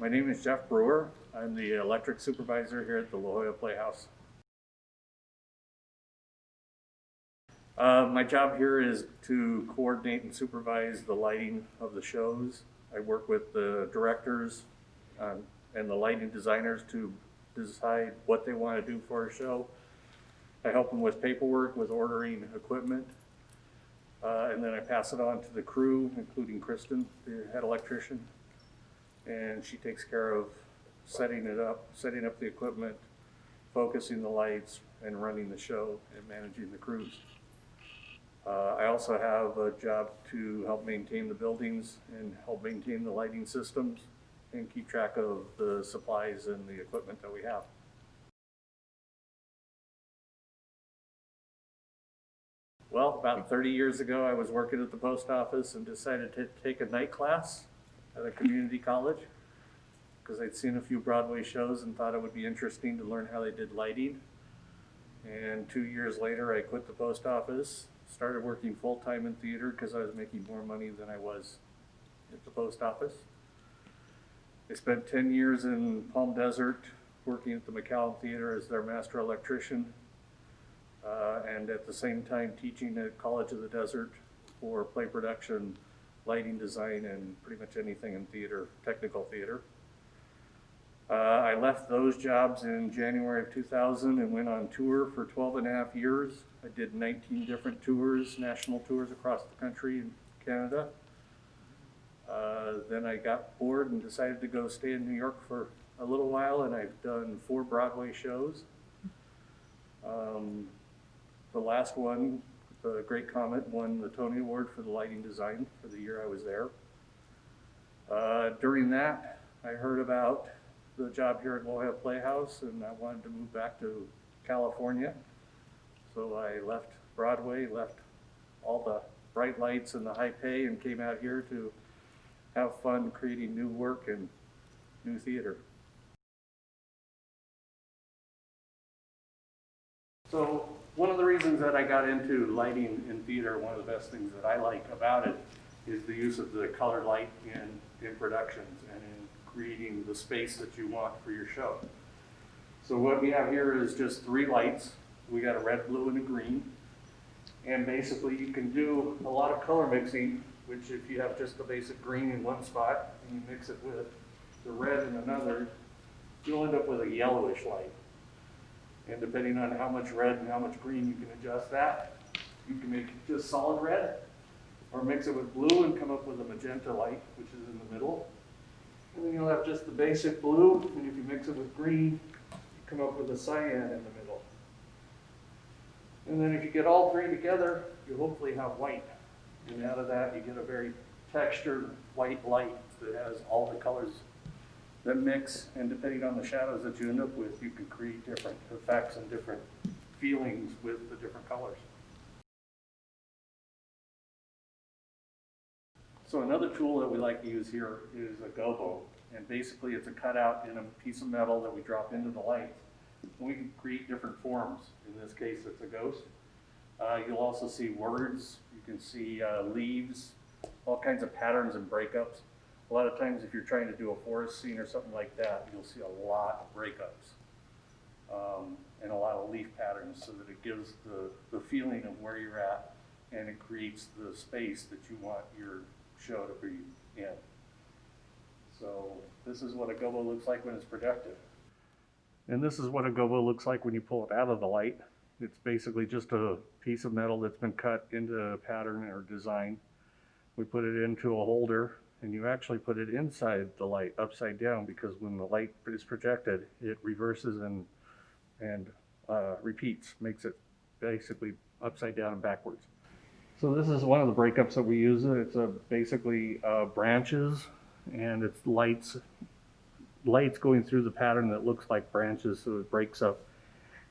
My name is Jeff Brewer. I'm the Electrics Supervisor here at the La Jolla Playhouse. My job here is to coordinate and supervise the lighting of the shows. I work with the directors and the lighting designers to decide what they want to do for a show. I help them with paperwork, with ordering equipment, and then I pass it on to the crew, including Kristyn, the head electrician, and she takes care of setting up the equipment, focusing the lights, and running the show and managing the crews. I also have a job to help maintain the buildings and help maintain the lighting systems and keep track of the supplies and the equipment that we have. Well, about 30 years ago, I was working at the post office and decided to take a night class at a community college because I'd seen a few Broadway shows and thought it would be interesting to learn how they did lighting. And 2 years later, I quit the post office, started working full-time in theater because I was making more money than I was at the post office. I spent 10 years in Palm Desert working at the McAllen Theater as their Master Electrician, and at the same time teaching at College of the Desert for play production, lighting design, and pretty much anything in theater, technical theater. I left those jobs in January of 2000 and went on tour for 12 and a half years. I did 19 different tours, national tours across the country and Canada. Then I got bored and decided to go stay in New York for a little while, and I've done 4 Broadway shows. The last one, The Great Comet, won the Tony Award for the lighting design for the year I was there. During that, I heard about the job here at La Jolla Playhouse, and I wanted to move back to California. So I left Broadway, left all the bright lights and the high pay, and came out here to have fun creating new work and new theater. So one of the reasons that I got into lighting in theater, one of the best things that I like about it, is the use of the colored light in productions and in creating the space that you want for your show. So what we have here is just 3 lights. We got a red, blue, and a green. And basically you can do a lot of color mixing, which if you have just the basic green in one spot and you mix it with the red in another, you'll end up with a yellowish light. And depending on how much red and how much green, you can adjust that. You can make it just solid red, or mix it with blue and come up with a magenta light, which is in the middle. And then you'll have just the basic blue, and if you mix it with green, you come up with a cyan in the middle. And then if you get all 3 together, you hopefully have white. And out of that, you get a very textured white light that has all the colors that mix, and depending on the shadows that you end up with, you can create different effects and different feelings with the different colors. So another tool that we like to use here is a Gobo, and basically it's a cutout in a piece of metal that we drop into the light. We can create different forms. In this case, it's a ghost. You'll also see words, you can see leaves, all kinds of patterns and breakups. A lot of times if you're trying to do a forest scene or something like that, you'll see a lot of breakups and a lot of leaf patterns, so that it gives the feeling of where you're at, and it creates the space that you want your show to be in. So this is what a Gobo looks like when it's productive. And this is what a Gobo looks like when you pull it out of the light. It's basically just a piece of metal that's been cut into a pattern or design. We put it into a holder, and you actually put it inside the light upside down, because when the light is projected, it reverses and repeats, makes it basically upside down and backwards. So this is one of the breakups that we use. It's basically branches, and it's lights going through the pattern that looks like branches, so it breaks up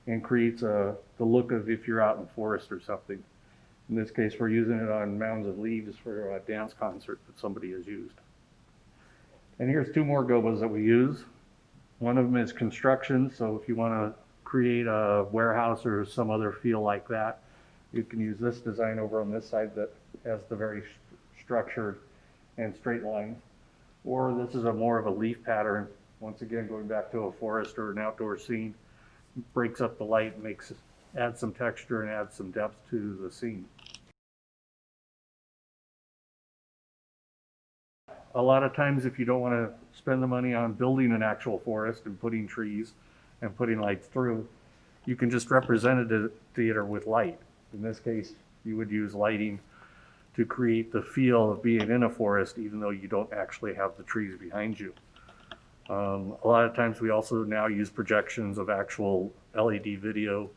and creates the look of if you're out in the forest or something. In this case, we're using it on mounds of leaves for a dance concert that somebody has used. And here's 2 more Gobos that we use. One of them is construction, so if you want to create a warehouse or some other feel like that, you can use this design over on this side that has the very structured and straight lines. Or this is a more of a leaf pattern. Once again, going back to a forest or an outdoor scene, breaks up the light, adds some texture and adds some depth to the scene. A lot of times, if you don't want to spend the money on building an actual forest and putting trees and putting lights through, you can just represent a theater with light. In this case, you would use lighting to create the feel of being in a forest, even though you don't actually have the trees behind you. A lot of times we also now use projections of actual LED video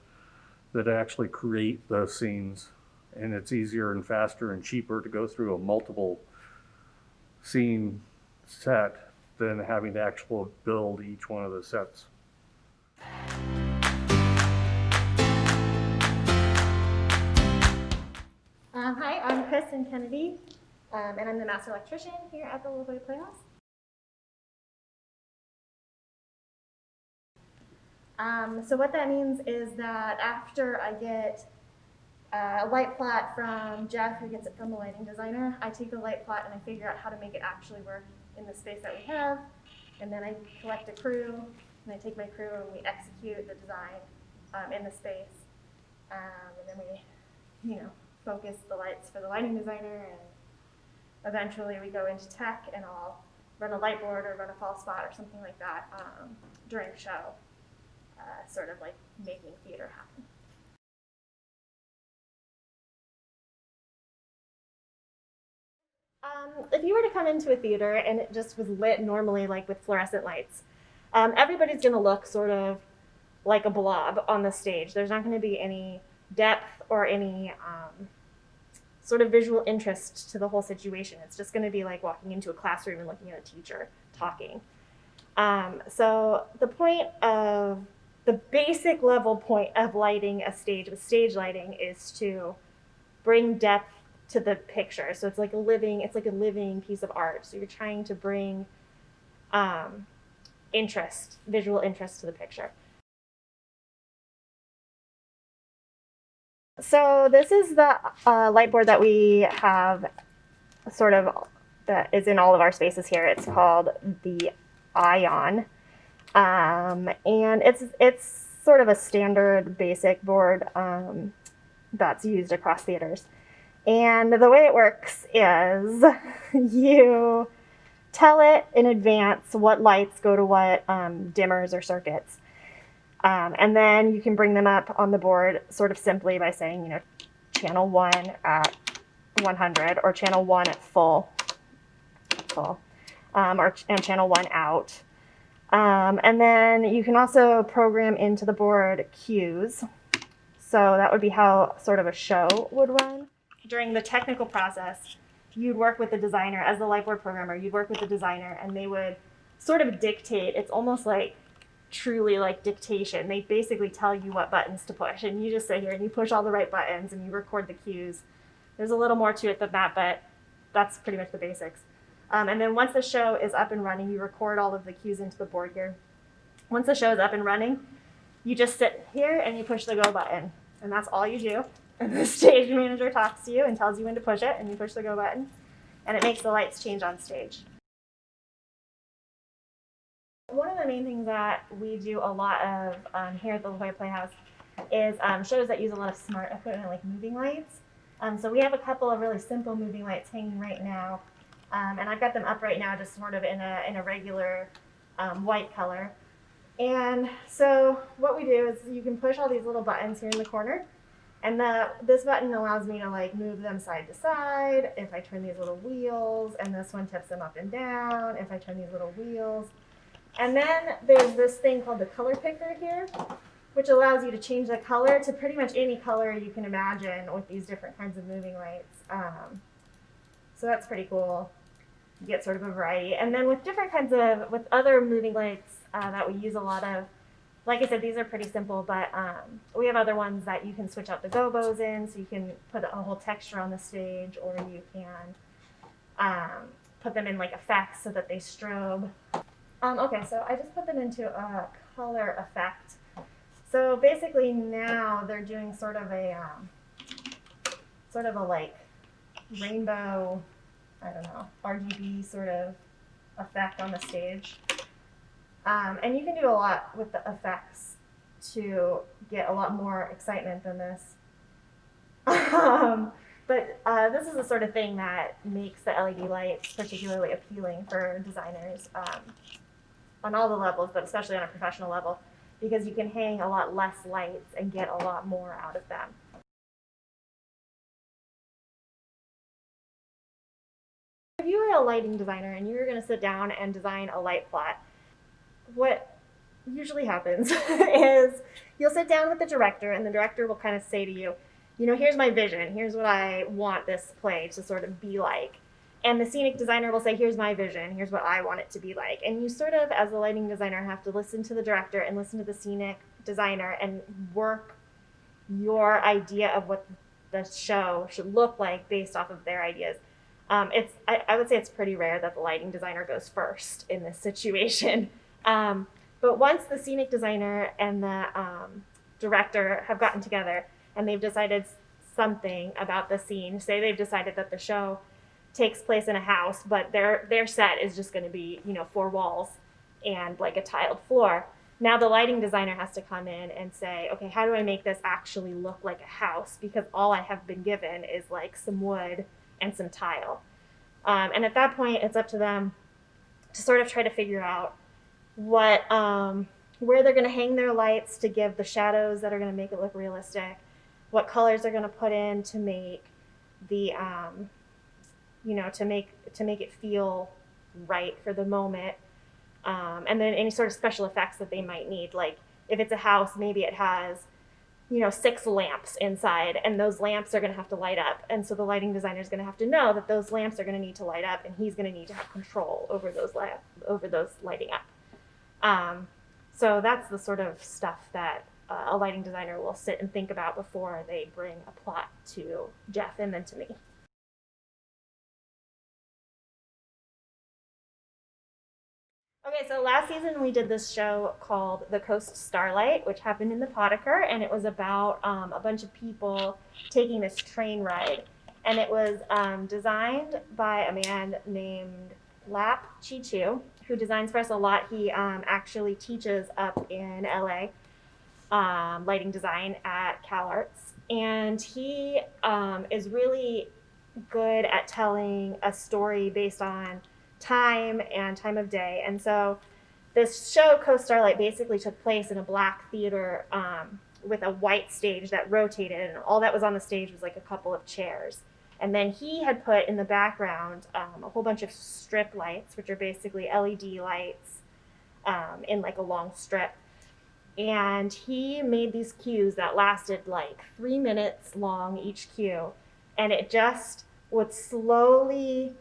that actually create the scenes, and it's easier and faster and cheaper to go through a multiple scene set than having to actually build each one of the sets. Hi, I'm Kristyn Kennedy, and I'm the Master Electrician here at the Playhouse. So what that means is that after I get a light plot from Jeff, who gets it from the lighting designer, I take the light plot and I figure out how to make it actually work in the space that we have, and then I collect a crew, and I take my crew and we execute the design in the space, and then we, focus the lights for the lighting designer, and eventually we go into tech and I'll run a light board or run a fall spot or something like that during the show, sort of like making theater happen. If you were to come into a theater and it just was lit normally, like with fluorescent lights, everybody's going to look sort of like a blob on the stage. There's not going to be any depth or any sort of visual interest to the whole situation. It's just going to be like walking into a classroom and looking at a teacher talking. So the basic level point of lighting a stage with stage lighting is to bring depth to the picture. So it's like a living piece of art. So you're trying to bring visual interest to the picture. So this is the light board that we have that is in all of our spaces here. It's called the Ion. And it's sort of a standard basic board that's used across theaters. And the way it works is you tell it in advance what lights go to what dimmers or circuits. And then you can bring them up on the board sort of simply by saying, channel 1 at 100 or channel 1 at full, and channel 1 out. And then you can also program into the board cues. So that would be how sort of a show would run. During the technical process, you'd work with the designer as the light board programmer. You'd work with the designer and they would sort of dictate. It's almost like truly like dictation. They basically tell you what buttons to push, and you just sit here and you push all the right buttons and you record the cues. There's a little more to it than that, but that's pretty much the basics. And then once the show is up and running, you record all of the cues into the board here. Once the show is up and running, you just sit here and you push the go button, and that's all you do. And the stage manager talks to you and tells you when to push it, and you push the go button, and it makes the lights change on stage. One of the main things that we do a lot of here at the Playhouse is shows that use a lot of smart equipment like moving lights. So we have a couple of really simple moving lights hanging right now, and I've got them up right now just sort of in a regular white color. And so what we do is you can push all these little buttons here in the corner, and this button allows me to like move them side to side if I turn these little wheels, and this one tips them up and down if I turn these little wheels. And then there's this thing called the color picker here, which allows you to change the color to pretty much any color you can imagine with these different kinds of moving lights. So that's pretty cool. You get sort of a variety. And then with with other moving lights that we use a lot of, like I said, these are pretty simple, but we have other ones that you can switch out the gobos in, so you can put a whole texture on the stage, or you can put them in like effects so that they strobe. Okay, so I just put them into a color effect. So basically now they're doing sort of a like rainbow, I don't know, RGB sort of effect on the stage. And you can do a lot with the effects to get a lot more excitement than this. But this is the sort of thing that makes the LED lights particularly appealing for designers on all the levels, but especially on a professional level, because you can hang a lot less lights and get a lot more out of them. If you were a lighting designer and you were going to sit down and design a light plot, what usually happens is you'll sit down with the director, and the director will kind of say to you, you know, here's my vision, here's what I want this play to sort of be like. And the scenic designer will say, here's my vision, here's what I want it to be like. And you sort of, as a lighting designer, have to listen to the director and listen to the scenic designer and work your idea of what the show should look like based off of their ideas. I would say it's pretty rare that the lighting designer goes first in this situation. But once the scenic designer and the director have gotten together and they've decided something about the scene, say they've decided that the show takes place in a house, but their set is just going to be, you know, 4 walls and like a tiled floor. Now the lighting designer has to come in and say, okay, how do I make this actually look like a house? Because all I have been given is like some wood and some tile. And at that point, it's up to them to sort of try to figure out what where they're going to hang their lights to give the shadows that are going to make it look realistic, what colors they're going to put in to make the you know, to make it feel right for the moment, and then any sort of special effects that they might need. Like if it's a house, maybe it has, you know, 6 lamps inside, and those lamps are going to have to light up. And so the lighting designer is going to have to know that those lamps are going to need to light up, and he's going to need to have control over those lighting up. So that's the sort of stuff that a lighting designer will sit and think about before they bring a plot to Jeff and then to me. Okay, so last season we did this show called The Coast Starlight, which happened in the Potiker, and it was about a bunch of people taking this train ride. And it was designed by a man named Lap Chichu, who designs for us a lot. He actually teaches up in LA lighting design at CalArts. And he is really good at telling a story based on time and time of day. And so this show, Coast Starlight, basically took place in a black theater with a white stage that rotated, and all that was on the stage was like a couple of chairs. And then he had put in the background a whole bunch of strip lights, which are basically LED lights in like a long strip. And he made these cues that lasted like 3 minutes long each cue, and it just would slowly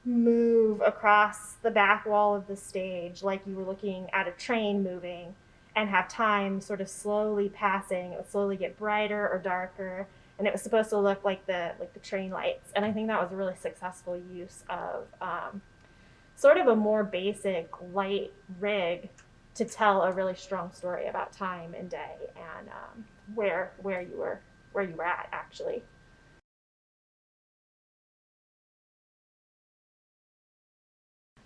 move across the back wall of the stage like you were looking at a train moving, and have time sort of slowly passing. It would slowly get brighter or darker, and it was supposed to look like the train lights. And I think that was a really successful use of sort of a more basic light rig to tell a really strong story about time and day and where you were at actually.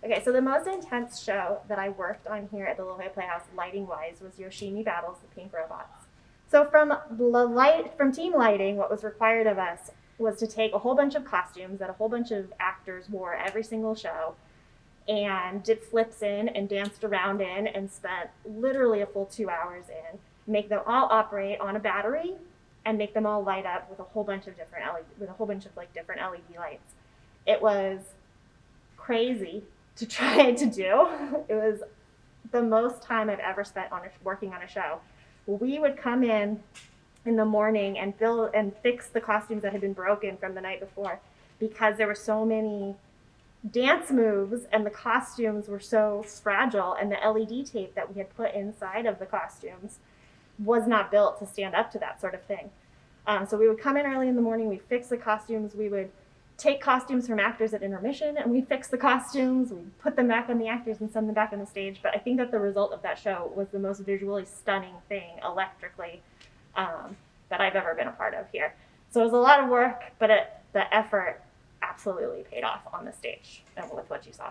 Okay, so the most intense show that I worked on here at the Little Hoy Playhouse, lighting-wise, was Yoshimi Battles the Pink Robots. So from team lighting, what was required of us was to take a whole bunch of costumes that a whole bunch of actors wore every single show, and did flips in and danced around in, and spent literally a full 2 hours in, make them all operate on a battery, and make them all light up with a whole bunch of different different LED lights. It was crazy to try to do. It was the most time I've ever spent working on a show. We would come in the morning and fix the costumes that had been broken from the night before, because there were so many dance moves and the costumes were so fragile, and the LED tape that we had put inside of the costumes was not built to stand up to that sort of thing. So we would come in early in the morning, we'd fix the costumes, we would take costumes from actors at intermission, and we fix the costumes, we put them back on the actors and send them back on the stage. But I think that the result of that show was the most visually stunning thing electrically that I've ever been a part of here. So it was a lot of work, but the effort absolutely paid off on the stage and with what you saw.